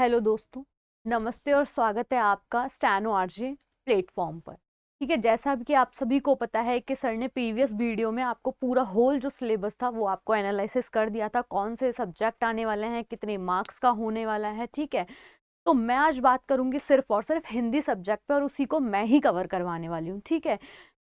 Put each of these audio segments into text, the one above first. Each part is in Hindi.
हेलो दोस्तों, नमस्ते और स्वागत है आपका स्टैनो आरजे प्लेटफॉर्म पर। ठीक है, जैसा कि आप सभी को पता है कि सर ने प्रीवियस वीडियो में आपको पूरा होल जो सिलेबस था वो आपको एनालिसिस कर दिया था, कौन से सब्जेक्ट आने वाले हैं, कितने मार्क्स का होने वाला है। ठीक है, तो मैं आज बात करूंगी सिर्फ और सिर्फ हिंदी सब्जेक्ट पे और उसी को मैं ही कवर करवाने वाली हूँ। ठीक है,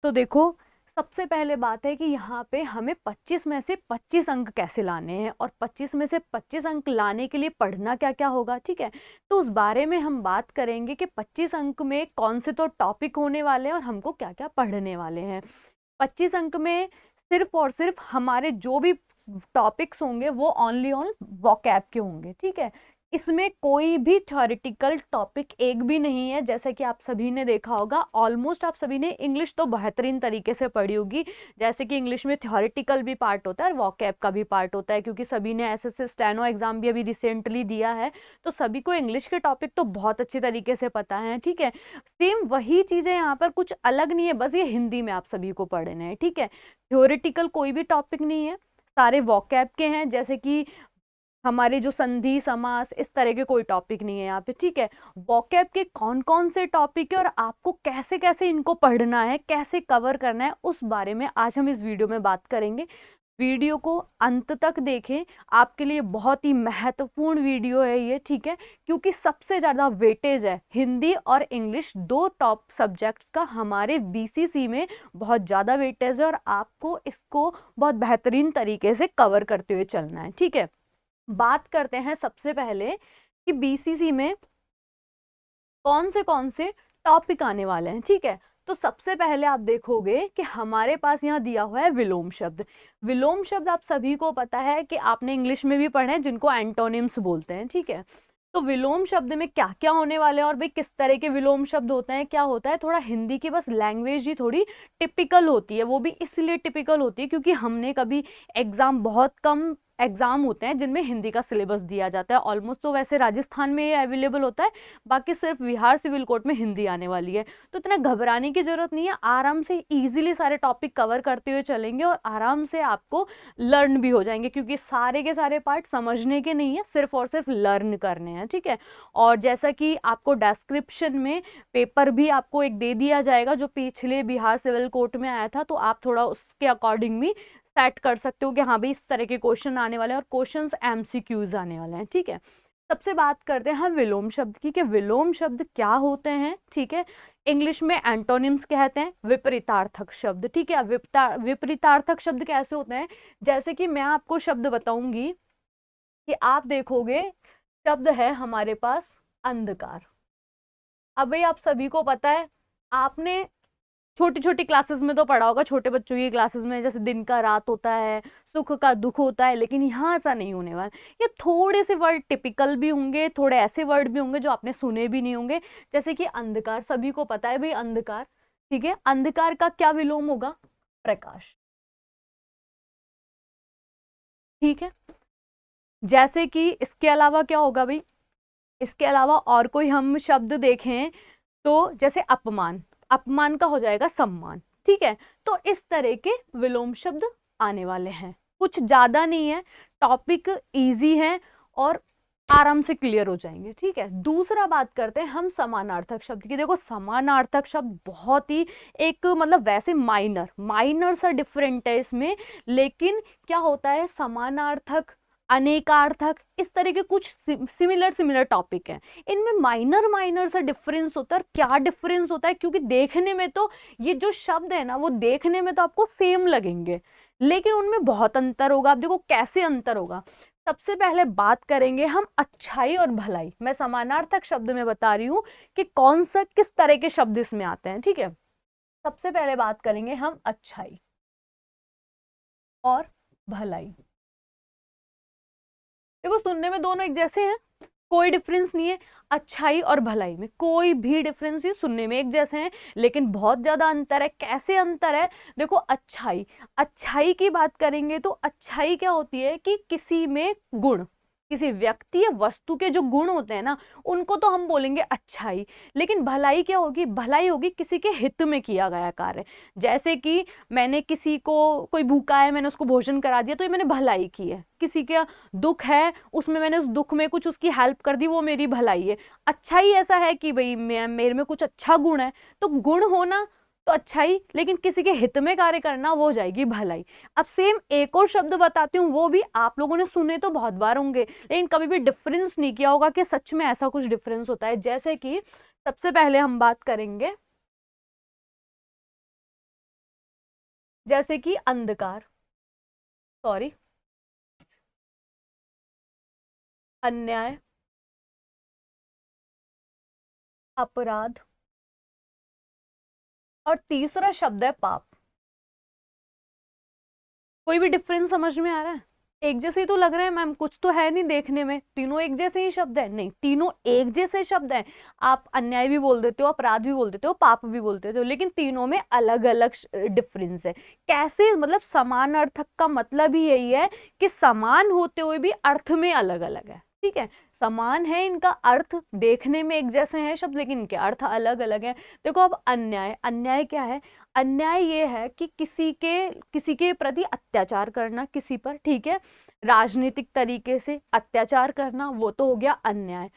तो देखो, सबसे पहले बात है कि यहाँ पे हमें 25 में से 25 अंक कैसे लाने हैं और 25 में से 25 अंक लाने के लिए पढ़ना क्या क्या होगा। ठीक है, तो उस बारे में हम बात करेंगे कि 25 अंक में कौन से तो टॉपिक होने वाले हैं और हमको क्या क्या पढ़ने वाले हैं। 25 अंक में सिर्फ और सिर्फ हमारे जो भी टॉपिक्स होंगे वो ओनली ऑन वोकैब के होंगे। ठीक है, इसमें कोई भी थ्योरेटिकल टॉपिक एक भी नहीं है। जैसे कि आप सभी ने देखा होगा, ऑलमोस्ट आप सभी ने इंग्लिश तो बेहतरीन तरीके से पढ़ी होगी। जैसे कि इंग्लिश में थ्योरेटिकल भी पार्ट होता है और वोकैब का भी पार्ट होता है, क्योंकि सभी ने एसएससी स्टेनो एग्जाम भी अभी रिसेंटली दिया है, तो सभी को इंग्लिश के टॉपिक तो बहुत अच्छी तरीके से पता है। ठीक है, सेम वही चीज़ें यहाँ पर कुछ अलग नहीं है, बस ये हिंदी में आप सभी को पढ़ने हैं। ठीक है, थ्योरेटिकल कोई भी टॉपिक नहीं है, सारे वोकैब के हैं। जैसे कि हमारे जो संधि समास इस तरह के कोई टॉपिक नहीं है यहाँ पे। ठीक है, वोकैब के कौन कौन से टॉपिक है और आपको कैसे कैसे इनको पढ़ना है, कैसे कवर करना है, उस बारे में आज हम इस वीडियो में बात करेंगे। वीडियो को अंत तक देखें, आपके लिए बहुत ही महत्वपूर्ण वीडियो है ये। ठीक है, क्योंकि सबसे ज़्यादा वेटेज है हिंदी और इंग्लिश, दो टॉप सब्जेक्ट्स का हमारे बीसीसी में बहुत ज़्यादा वेटेज है और आपको इसको बहुत बेहतरीन तरीके से कवर करते हुए चलना है। ठीक है, बात करते हैं सबसे पहले कि बीसीसी में कौन से टॉपिक आने वाले हैं। ठीक है, तो सबसे पहले आप देखोगे कि हमारे पास यहाँ दिया हुआ है विलोम शब्द। विलोम शब्द आप सभी को पता है कि आपने इंग्लिश में भी पढ़े हैं, जिनको एंटोनिम्स बोलते हैं। ठीक है, तो विलोम शब्द में क्या क्या होने वाले हैं और भाई किस तरह के विलोम शब्द होते हैं, क्या होता है, थोड़ा हिंदी की बस लैंग्वेज ही थोड़ी टिपिकल होती है। वो भी इसलिए टिपिकल होती है क्योंकि हमने कभी एग्जाम, बहुत कम एग्जाम होते हैं जिनमें हिंदी का सिलेबस दिया जाता है। ऑलमोस्ट तो वैसे राजस्थान में ये अवेलेबल होता है, बाकी सिर्फ बिहार सिविल कोर्ट में हिंदी आने वाली है। तो इतना घबराने की जरूरत नहीं है, आराम से इजीली सारे टॉपिक कवर करते हुए चलेंगे और आराम से आपको लर्न भी हो जाएंगे, क्योंकि सारे के सारे पार्ट समझने के नहीं है, सिर्फ और सिर्फ लर्न करने हैं। ठीक है, और जैसा कि आपको डिस्क्रिप्शन में पेपर भी आपको एक दे दिया जाएगा जो पिछले बिहार सिविल कोर्ट में आया था, तो आप थोड़ा उसके अकॉर्डिंग भी सेट कर सकते हो कि हाँ भाई इस तरह के क्वेश्चन आने वाले हैं और क्वेश्चंस एमसीक्यूज आने वाले हैं। ठीक है, सबसे बात करते हैं हम विलोम शब्द की कि विलोम शब्द क्या होते हैं। ठीक है, इंग्लिश में एंटोनिम्स कहते हैं विपरीतार्थक शब्द। ठीक है, विपरीतार्थक शब्द कैसे होते हैं, जैसे कि मैं आपको शब्द बताऊंगी कि आप देखोगे शब्द है हमारे पास अंधकार। अब भाई आप सभी को पता है, आपने छोटी छोटी क्लासेस में तो पढ़ा होगा, छोटे बच्चों की क्लासेस में, जैसे दिन का रात होता है, सुख का दुख होता है, लेकिन यहाँ ऐसा नहीं होने वाला। ये थोड़े से वर्ड टिपिकल भी होंगे, थोड़े ऐसे वर्ड भी होंगे जो आपने सुने भी नहीं होंगे। जैसे कि अंधकार, सभी को पता है भाई अंधकार। ठीक है, अंधकार का क्या विलोम होगा, प्रकाश। ठीक है, जैसे कि इसके अलावा क्या होगा भाई, इसके अलावा और कोई हम शब्द देखें तो जैसे अपमान, अपमान का हो जाएगा सम्मान। ठीक है, तो इस तरह के विलोम शब्द आने वाले हैं, कुछ ज्यादा नहीं है, टॉपिक इजी है और आराम से क्लियर हो जाएंगे। ठीक है, दूसरा बात करते हैं हम समानार्थक शब्द की। देखो, समानार्थक शब्द बहुत ही एक मतलब वैसे माइनर माइनर सा डिफरेंट है इसमें, लेकिन क्या होता है, समानार्थक, अनेकार्थक, इस तरह के कुछ सिमिलर टॉपिक हैं। इनमें माइनर माइनर सा डिफरेंस होता है। और क्या डिफरेंस होता है, क्योंकि देखने में तो ये जो शब्द है ना, वो देखने में तो आपको सेम लगेंगे, लेकिन उनमें बहुत अंतर होगा। आप देखो कैसे अंतर होगा। सबसे पहले बात करेंगे हम अच्छाई और भलाई। मैं समानार्थक शब्द में बता रही हूं कि कौन सा किस तरह के शब्द इसमें आते हैं। ठीक है, सबसे पहले बात करेंगे हम अच्छाई और भलाई। देखो, सुनने में दोनों एक जैसे हैं, कोई डिफरेंस नहीं है। अच्छाई और भलाई में कोई भी डिफरेंस नहीं, सुनने में एक जैसे हैं, लेकिन बहुत ज्यादा अंतर है। कैसे अंतर है, देखो, अच्छाई, अच्छाई की बात करेंगे तो अच्छाई क्या होती है कि किसी में गुण, किसी व्यक्ति या वस्तु के जो गुण होते हैं ना, उनको तो हम बोलेंगे अच्छाई, लेकिन भलाई क्या होगी? भलाई होगी किसी के हित में किया गया कार्य। जैसे कि मैंने किसी को, कोई भूखा है, मैंने उसको भोजन करा दिया, तो ये मैंने भलाई की है। किसी का दुख है, उसमें मैंने उस दुख में कुछ उसकी हेल्प कर दी, वो मेरी भलाई है। अच्छाई ऐसा है कि भाई मेरे में कुछ अच्छा गुण है, तो गुण होना तो अच्छाई, लेकिन किसी के हित में कार्य करना वो हो जाएगी भलाई। अब सेम एक और शब्द बताती हूँ, वो भी आप लोगों ने सुने तो बहुत बार होंगे, लेकिन कभी भी डिफरेंस नहीं किया होगा कि सच में ऐसा कुछ डिफरेंस होता है। जैसे कि सबसे पहले हम बात करेंगे, जैसे कि अंधकार, सॉरी, अन्याय, अपराध, और तीसरा शब्द है पाप। कोई भी डिफरेंस समझ में आ रहा है? एक जैसे ही तो लग रहा है मैम, कुछ तो है नहीं देखने में, तीनों एक जैसे ही शब्द है। नहीं, तीनों एक जैसे शब्द हैं। आप अन्याय भी बोल देते हो, अपराध भी बोल देते हो, पाप भी बोल देते हो, लेकिन तीनों में अलग अलग डिफरेंस है। कैसे? मतलब समान अर्थक का मतलब ही यही है कि समान होते हुए भी अर्थ में अलग अलग है। ठीक है, समान है इनका अर्थ, देखने में एक जैसे हैं शब्द, लेकिन इनके अर्थ अलग अलग हैं। देखो अब अन्याय, अन्याय क्या है? अन्याय ये है कि किसी के प्रति अत्याचार करना, किसी पर, ठीक है, राजनीतिक तरीके से अत्याचार करना, वो तो हो गया अन्याय।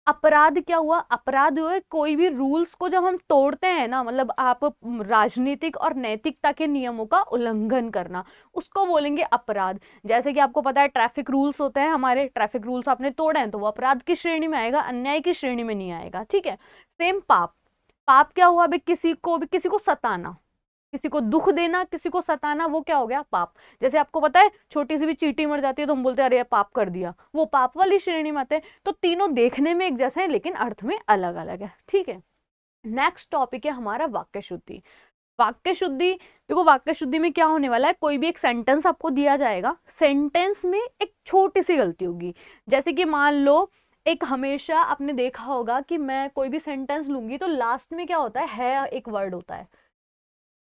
अपराध क्या हुआ? अपराध हुआ कोई भी रूल्स को जब हम तोड़ते हैं ना, मतलब आप राजनीतिक और नैतिकता के नियमों का उल्लंघन करना, उसको बोलेंगे अपराध। जैसे कि आपको पता है ट्रैफिक रूल्स होते हैं हमारे, ट्रैफिक रूल्स आपने तोड़े हैं तो वो अपराध की श्रेणी में आएगा, अन्याय की श्रेणी में नहीं आएगा। ठीक है, सेम पाप। पाप क्या हुआ? भाई किसी को सताना, किसी को दुख देना, किसी को सताना, वो क्या हो गया? पाप। जैसे आपको पता है छोटी सी भी चींटी मर जाती है तो हम बोलते हैं अरे पाप कर दिया, वो पाप वाली श्रेणी में आते हैं। तो तीनों देखने में एक जैसे हैं लेकिन अर्थ में अलग अलग है। ठीक है, नेक्स्ट टॉपिक है हमारा वाक्य शुद्धि। वाक्य शुद्धि, देखो वाक्य शुद्धि में क्या होने वाला है, कोई भी एक सेंटेंस आपको दिया जाएगा, सेंटेंस में एक छोटी सी गलती होगी। जैसे कि मान लो, एक हमेशा आपने देखा होगा कि मैं कोई भी सेंटेंस लूंगी तो लास्ट में क्या होता है एक वर्ड होता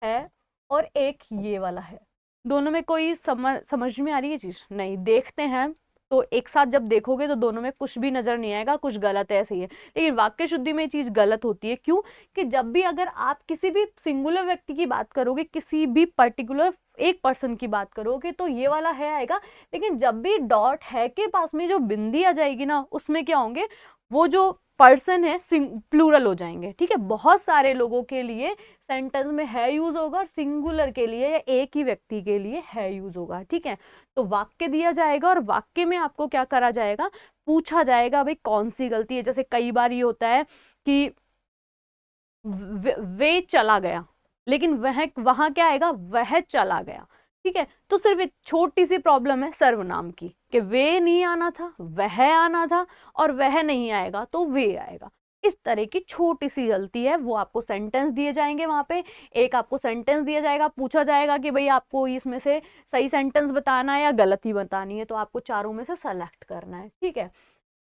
है और एक ये वाला है। दोनों में कोई समझ में आ रही है चीज? नहीं, देखते हैं तो एक साथ जब देखोगे तो दोनों में कुछ भी नजर नहीं आएगा, कुछ गलत है, ऐसे ही है। लेकिन वाक्य शुद्धि में ये चीज गलत होती है। क्यों? कि जब भी अगर आप किसी भी सिंगुलर व्यक्ति की बात करोगे, किसी भी पर्टिकुलर एक पर्सन की बात करोगे, तो ये वाला है आएगा। लेकिन जब भी डॉट है के पास में जो बिंदी आ जाएगी ना, उसमें क्या होंगे, वो जो पर्सन है प्लूरल हो जाएंगे। ठीक है, बहुत सारे लोगों के लिए सेंटेंस में है यूज होगा और सिंगुलर के लिए या एक ही व्यक्ति के लिए है यूज होगा। ठीक है, तो वाक्य दिया जाएगा और वाक्य में आपको क्या करा जाएगा, पूछा जाएगा भाई कौन सी गलती है। जैसे कई बार ये होता है कि वे चला गया, लेकिन वह वहां क्या आएगा, वह चला गया। ठीक है, तो सिर्फ एक छोटी सी प्रॉब्लम है सर्वनाम की, कि वे नहीं आना था, वह आना था, और वह नहीं आएगा तो वे आएगा। इस तरह की छोटी सी गलती है, वो आपको सेंटेंस दिए जाएंगे वहां पे। एक आपको सेंटेंस दिया जाएगा, पूछा जाएगा कि भाई आपको इसमें से सही सेंटेंस बताना है या गलती बतानी है, तो आपको चारों में से सेलेक्ट करना है। ठीक है,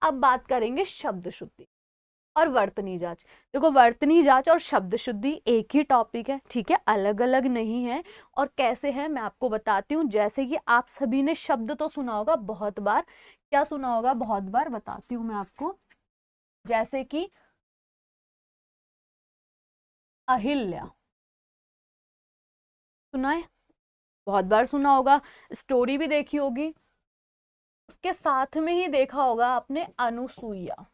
अब बात करेंगे शब्द शुद्धि और वर्तनी जांच। देखो वर्तनी जांच और शब्द शुद्धि एक ही टॉपिक है, ठीक है, अलग अलग नहीं है। और कैसे है मैं आपको बताती हूँ। जैसे कि आप सभी ने शब्द तो सुना होगा बहुत बार, क्या सुना होगा बहुत बार, बताती हूँ मैं आपको। जैसे कि अहिल्या, सुना है, बहुत बार सुना होगा, स्टोरी भी देखी होगी। उसके साथ में ही देखा होगा आपने अनुसुईया,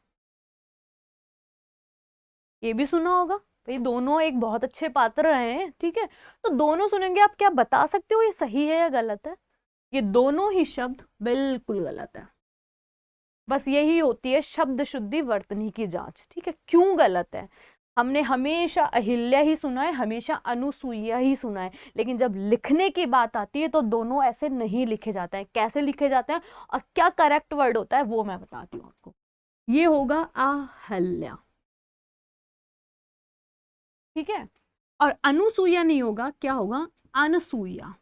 ये भी सुना होगा। भाई दोनों एक बहुत अच्छे पात्र रहे हैं। ठीक है, तो दोनों सुनेंगे, आप क्या बता सकते हो ये सही है या गलत है? ये दोनों ही शब्द बिल्कुल गलत है। बस यही होती है शब्द शुद्धि वर्तनी की जांच। ठीक है, क्यों गलत है? हमने हमेशा अहिल्या ही सुना है, हमेशा अनुसुईया ही सुना है, लेकिन जब लिखने की बात आती है तो दोनों ऐसे नहीं लिखे जाते हैं। कैसे लिखे जाते हैं और क्या करेक्ट वर्ड होता है वो मैं बताती हूँ आपको। ये होगा आहल्या, ठीक है, और अनुसुईया नहीं होगा, क्या होगा, अनसुईया।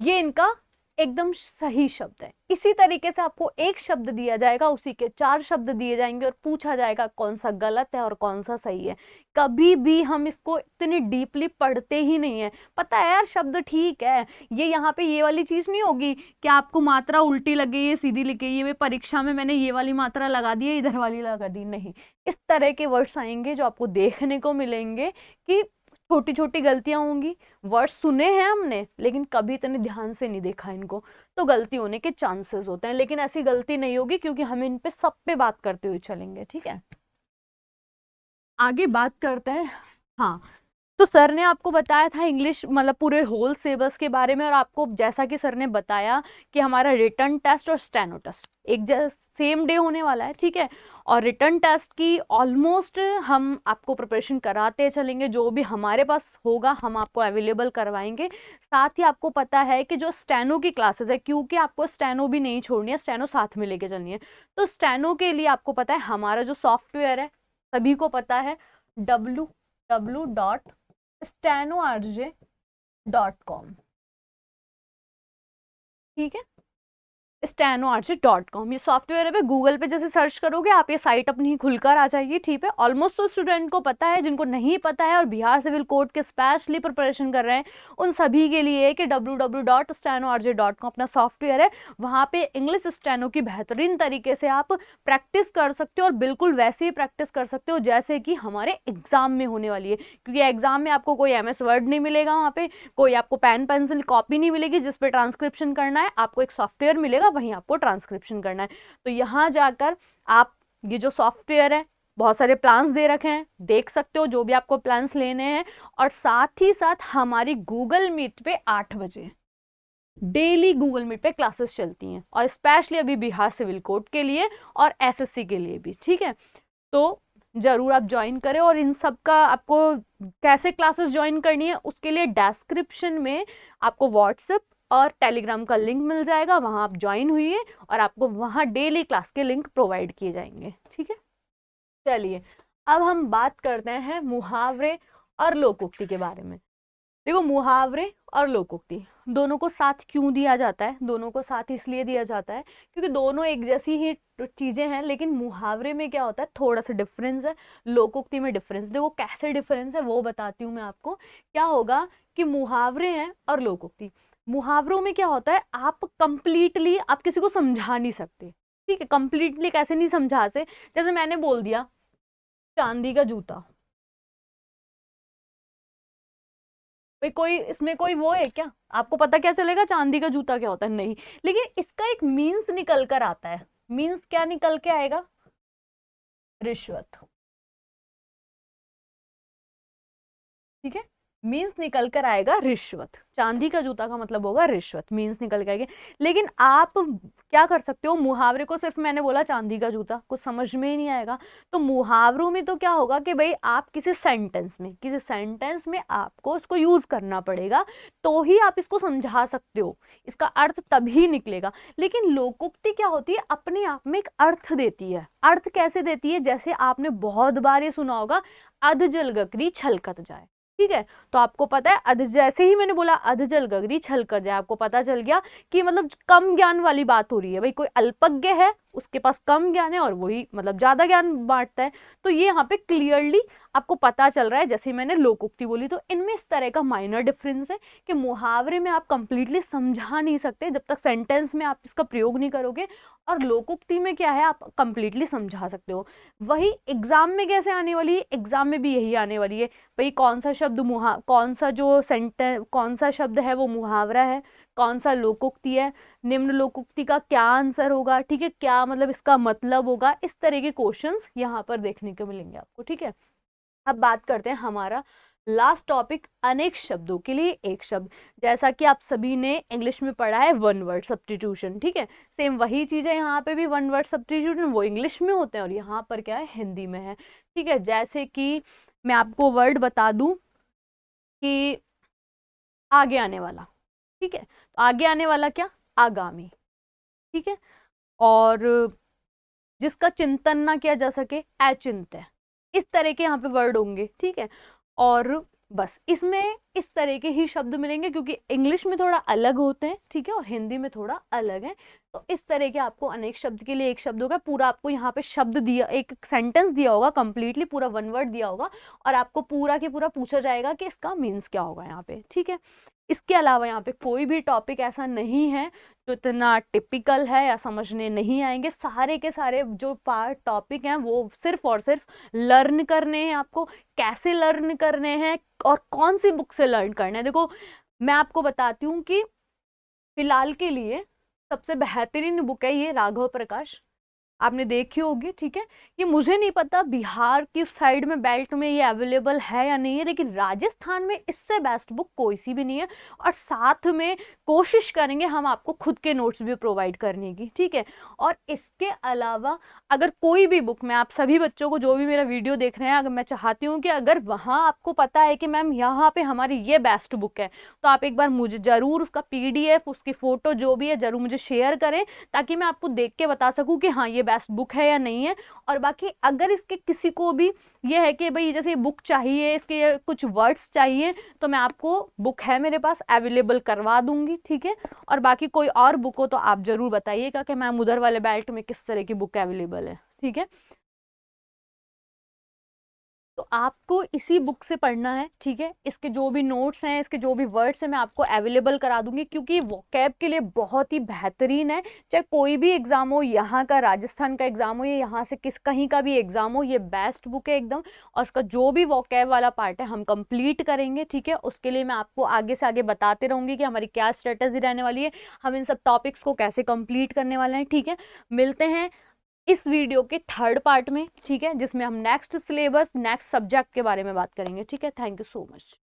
ये इनका एकदम सही शब्द है। इसी तरीके से आपको एक शब्द दिया जाएगा, उसी के 4 शब्द दिए जाएंगे और पूछा जाएगा कौन सा गलत है और कौन सा सही है। कभी भी हम इसको इतनी डीपली पढ़ते ही नहीं है। पता है यार शब्द ठीक है, ये यहाँ पे ये वाली चीज नहीं होगी कि आपको मात्रा उल्टी लगे ये सीधी लिखे, ये परीक्षा में मैंने ये वाली मात्रा लगा दी है इधर वाली लगा दी, नहीं। इस तरह के वर्ड्स आएंगे जो आपको देखने को मिलेंगे कि छोटी छोटी गलतियां होंगी। वर्ड सुने हैं हमने लेकिन कभी इतने ध्यान से नहीं देखा इनको, तो गलती होने के चांसेस होते हैं। लेकिन ऐसी गलती नहीं होगी क्योंकि हम इन पे सब पे बात करते हुए चलेंगे, ठीक है। आगे बात करते हैं। हाँ, तो सर ने आपको बताया था इंग्लिश मतलब पूरे होल सिलेबस के बारे में, और आपको जैसा कि सर ने बताया कि हमारा रिटन टेस्ट और स्टेनो टेस्ट एक सेम डे होने वाला है, ठीक है। और रिटन टेस्ट की ऑलमोस्ट हम आपको प्रिपरेशन कराते चलेंगे, जो भी हमारे पास होगा हम आपको अवेलेबल करवाएंगे। साथ ही आपको पता है कि जो स्टेनो की क्लासेस है, क्योंकि आपको स्टेनो भी नहीं छोड़नी है, स्टेनो साथ में लेके चलनी है, तो स्टेनो के लिए आपको पता है हमारा जो सॉफ्टवेयर है सभी को पता है, www.stenorj.com, ठीक है। stenorj.com ये सॉफ्टवेयर है, गूगल पे जैसे सर्च करोगे आप ये साइट अपनी ही खुलकर आ जाएगी, ठीक है। ऑलमोस्ट तो स्टूडेंट को पता है, जिनको नहीं पता है और बिहार सिविल कोड के स्पेशली प्रिपरेशन कर रहे हैं उन सभी के लिए कि www.stenorj.com अपना सॉफ्टवेयर है। वहाँ पे इंग्लिश स्टेनो की बेहतरीन तरीके से आप प्रैक्टिस कर सकते हो और बिल्कुल वैसे ही प्रैक्टिस कर सकते हो जैसे कि हमारे एग्जाम में होने वाली है, क्योंकि एग्जाम में आपको कोई MS वर्ड नहीं मिलेगा, वहाँ पे कोई आपको पेन पेंसिल कॉपी नहीं मिलेगी जिसपे ट्रांसक्रिप्शन करना है, आपको एक सॉफ्टवेयर मिलेगा वहीं आपको ट्रांसक्रिप्शन करना है। तो यहाँ जाकर आप ये जो सॉफ्टवेयर है बहुत सारे प्लान्स दे रखे हैं, देख सकते हो जो भी आपको प्लान्स लेने हैं। और साथ ही साथ हमारी गूगल मीट पे 8 बजे डेली गूगल मीट पे क्लासेस चलती हैं, और स्पेशली अभी बिहार सिविल कोड के लिए और SSC के लिए भी, ठीक है। तो जरूर आप ज्वाइन करें, और इन सब का आपको कैसे क्लासेस ज्वाइन करनी है उसके लिए डिस्क्रिप्शन में आपको व्हाट्सएप और टेलीग्राम का लिंक मिल जाएगा, वहां आप ज्वाइन हुई और आपको वहां डेली क्लास के लिंक प्रोवाइड किए जाएंगे, ठीक है। चलिए अब हम बात करते हैं मुहावरे और लोकोक्ति के बारे में। देखो मुहावरे और लोकोक्ति दोनों को साथ क्यों दिया जाता है, दोनों को साथ इसलिए दिया जाता है क्योंकि दोनों एक जैसी ही चीजें हैं, लेकिन मुहावरे में क्या होता है थोड़ा सा डिफरेंस है, लोकोक्ति में डिफरेंस। देखो कैसे डिफरेंस है वो बताती हूँ मैं आपको। क्या होगा कि मुहावरे हैं और लोकोक्ति, मुहावरों में क्या होता है आप कंप्लीटली आप किसी को समझा नहीं सकते, ठीक है। कंप्लीटली कैसे नहीं समझा से, जैसे मैंने बोल दिया चांदी का जूता, भाई कोई इसमें कोई वो है क्या, आपको पता क्या चलेगा चांदी का जूता क्या होता है, नहीं। लेकिन इसका एक मीन्स निकल कर आता है, मीन्स क्या निकल के आएगा, रिश्वत, ठीक है। मीन्स निकल कर आएगा रिश्वत, चांदी का जूता का मतलब होगा रिश्वत, मीन्स निकल के आएंगे। लेकिन आप क्या कर सकते हो, मुहावरे को सिर्फ मैंने बोला चांदी का जूता कुछ समझ में ही नहीं आएगा, तो मुहावरों में तो क्या होगा कि भाई आप किसी सेंटेंस में आपको इसको यूज करना पड़ेगा, तो ही आप इसको समझा सकते हो, इसका अर्थ तभी निकलेगा। लेकिन लोकोक्ति क्या होती है, अपने आप में एक अर्थ देती है। अर्थ कैसे देती है, जैसे आपने बहुत बार ये सुना होगा, अध जल गगरी छलकत जाए, ठीक है। तो आपको पता है जैसे ही मैंने बोला अध जल गगरी छलकत जाए, आपको पता चल गया कि मतलब कम ज्ञान वाली बात हो रही है, भाई कोई अल्पज्ञ है उसके पास कम ज्ञान है और वही मतलब ज्यादा ज्ञान बांटता है। तो ये यहाँ पे क्लियरली आपको पता चल रहा है, जैसे ही मैंने लोकोक्ति बोली। तो इनमें इस तरह का माइनर डिफरेंस है कि मुहावरे में आप कंप्लीटली समझा नहीं सकते जब तक सेंटेंस में आप इसका प्रयोग नहीं करोगे, और लोकोक्ति में क्या है आप कंप्लीटली समझा सकते हो। वही एग्जाम में कैसे आने वाली है, एग्जाम में भी यही आने वाली है, भाई कौन सा शब्द कौन सा जो सेंटेंस कौन सा शब्द है वो मुहावरा है, कौन सा लोकोक्ति है, निम्न लोकोक्ति का क्या आंसर होगा, ठीक है, क्या मतलब इसका मतलब होगा। इस तरह के क्वेश्चंस यहाँ पर देखने को मिलेंगे आपको, ठीक है। अब बात करते हैं हमारा लास्ट टॉपिक, अनेक शब्दों के लिए एक शब्द। जैसा कि आप सभी ने इंग्लिश में पढ़ा है वन वर्ड सब्स्टिट्यूशन, ठीक है, सेम वही चीज है यहाँ पे भी, वन वर्ड सब्स्टिट्यूशन वो इंग्लिश में होते हैं और यहाँ पर क्या है हिंदी में है, ठीक है। जैसे कि मैं आपको वर्ड बता दूं कि आगे आने वाला, ठीक है, तो आगे आने वाला क्या, आगामी, ठीक है। और जिसका चिंतन ना किया जा सके, अचिंत्य, इस तरह के यहाँ पे वर्ड होंगे, ठीक है। और बस इसमें इस तरह के ही शब्द मिलेंगे, क्योंकि इंग्लिश में थोड़ा अलग होते हैं, ठीक है, और हिंदी में थोड़ा अलग है। तो इस तरह के आपको अनेक शब्द के लिए एक शब्द होगा, पूरा आपको यहाँ पे शब्द दिया, एक सेंटेंस दिया होगा, कंप्लीटली पूरा वन वर्ड दिया होगा, और आपको पूरा के पूरा पूछा जाएगा कि इसका मीन्स क्या होगा यहाँ पे, ठीक है। इसके अलावा यहाँ पे कोई भी टॉपिक ऐसा नहीं है जो इतना टिपिकल है या समझने नहीं आएंगे। सारे के सारे जो पार्ट टॉपिक हैं वो सिर्फ और सिर्फ लर्न करने हैं आपको। कैसे लर्न करने हैं और कौन सी बुक से लर्न करना है, देखो मैं आपको बताती हूँ कि फिलहाल के लिए सबसे बेहतरीन बुक है ये राघव प्रकाश, आपने देखी होगी, ठीक है। ये मुझे नहीं पता बिहार की साइड में बेल्ट में ये अवेलेबल है या नहीं है, लेकिन राजस्थान में इससे बेस्ट बुक कोई सी भी नहीं है। और साथ में कोशिश करेंगे हम आपको खुद के नोट्स भी प्रोवाइड करने की, ठीक है। और इसके अलावा अगर कोई भी बुक, मैं आप सभी बच्चों को जो भी मेरा वीडियो देख रहे हैं, अगर मैं चाहती हूँ कि अगर वहाँ आपको पता है कि मैम यहाँ पे हमारी ये बेस्ट बुक है, तो आप एक बार मुझे ज़रूर उसका PDF, उसकी फ़ोटो जो भी है ज़रूर मुझे शेयर करें, ताकि मैं आपको देख के बता सकूं कि हाँ ये बेस्ट बुक है या नहीं है। और बाकी अगर इसके किसी को भी ये है कि भाई जैसे बुक चाहिए, इसके कुछ वर्ड्स चाहिए, तो मैं आपको बुक है मेरे पास अवेलेबल करवा दूंगी, ठीक है। और बाकी कोई और बुक हो तो आप जरूर बताइएगा कि मैम उधर वाले बेल्ट में किस तरह की बुक अवेलेबल है, ठीक है। तो आपको इसी बुक से पढ़ना है, ठीक है। इसके जो भी नोट्स हैं, इसके जो भी वर्ड्स हैं, मैं आपको अवेलेबल करा दूंगी, क्योंकि वोकैब के लिए बहुत ही बेहतरीन है। चाहे कोई भी एग्जाम हो, यहाँ का राजस्थान का एग्जाम हो या यहाँ से कहीं का भी एग्जाम हो, ये बेस्ट बुक है एकदम। और इसका जो भी वोकैब वाला पार्ट है हम कंप्लीट करेंगे, ठीक है। उसके लिए मैं आपको आगे से आगे बताते रहूंगी कि हमारी क्या स्ट्रेटेजी रहने वाली है, हम इन सब टॉपिक्स को कैसे कंप्लीट करने वाले हैं, ठीक है। मिलते हैं इस वीडियो के थर्ड पार्ट में, ठीक है, जिसमें हम नेक्स्ट सिलेबस, नेक्स्ट सब्जेक्ट के बारे में बात करेंगे, ठीक है। Thank you so much.